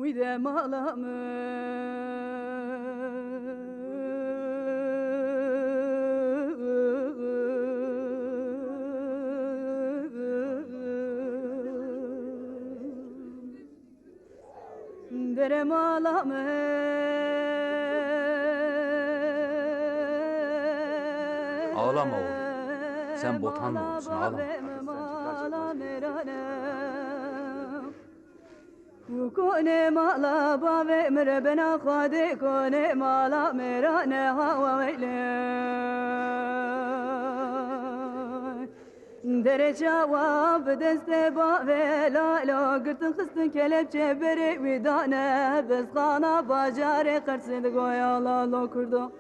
uydem ağlamı. Derem ağlamı. Ağlama oğlum. Sen botanlı olmuşsun, ağlama. Kone mala bave mere bena khade kone mala mera ne hava veyle dere cevap deste bave la la gırtın kıstın kelepçe bere vidane bez kana bacare kırsın goya la lo kurdo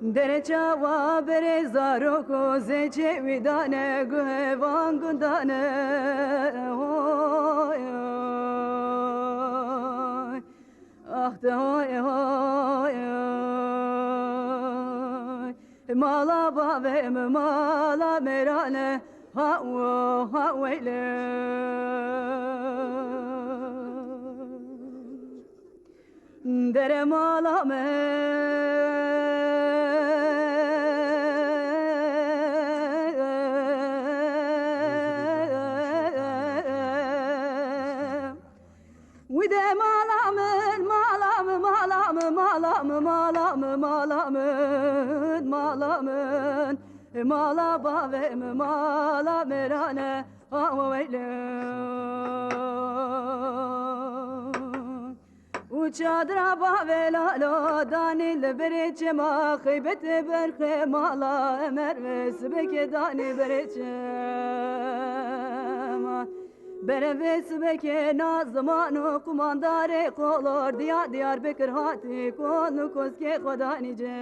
dere cevap bere zaro ko zeçe vidane gühevan gundane ah de hoy hoy mala bave mala merane ha weyle dere mala Uydem ağlamın, malamın, malamın, malamın, malamın, malamın, malamın, mala bavem, mala merane, aveyle. Uçadıra bavela lo danil bereçema, kıybete berhe mala emer ve sibeke dani bereçema. Bereves beke nazmanu kumandare kolor diyar diyar bekir hati konu koske kodani ceme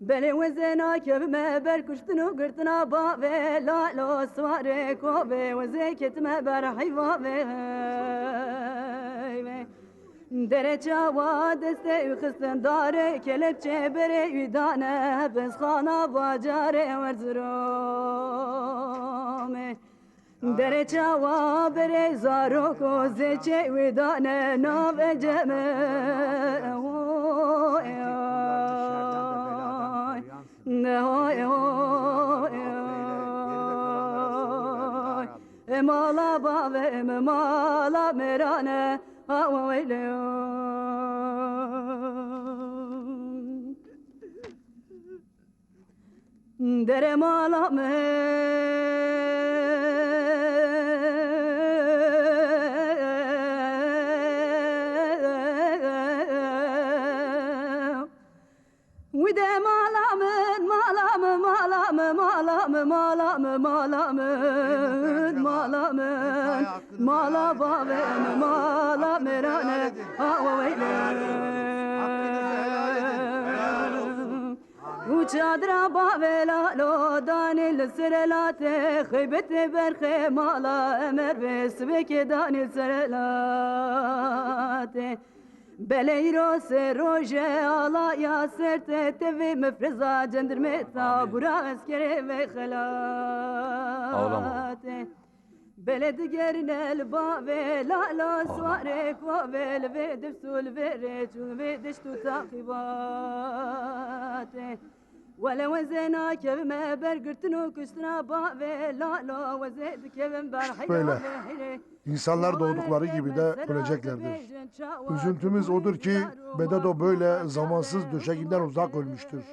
Bele vezena kevme ber kuştunu gırtına ba ve la lo svare kove veze ketme ber hayva ve dere çava deste ükhisten dare kelepçe bere üdane bezkhana bacare verzrome dere çava bere zaro ko zeçe üdane nave ceme ne hoy hoy mala bave mala merane ha veyle dere mala Uydem ağlamın, malamın, malamın, malamın, malamın, malamın, malamın, mala bavem, mala merane, hava veyle. Uçadıra bavela lo danil serelate, hıybete berhe mala emer ve sveke danil serelate. Beleyro se roje ala ya serte tevi mefreza cendirme tabura askere ve khalate beled gerin el ba ve la la sware ko vel ve defsul ve rechul ve deshtu taqibate ولا وزنا كم برقرتنو كسنا با ve la la وزد كم برحي Böyle. İnsanlar doğdukları gibi de öleceklerdir. Üzüntümüz odur ki Bededo böyle zamansız döşekinden uzak ölmüştür.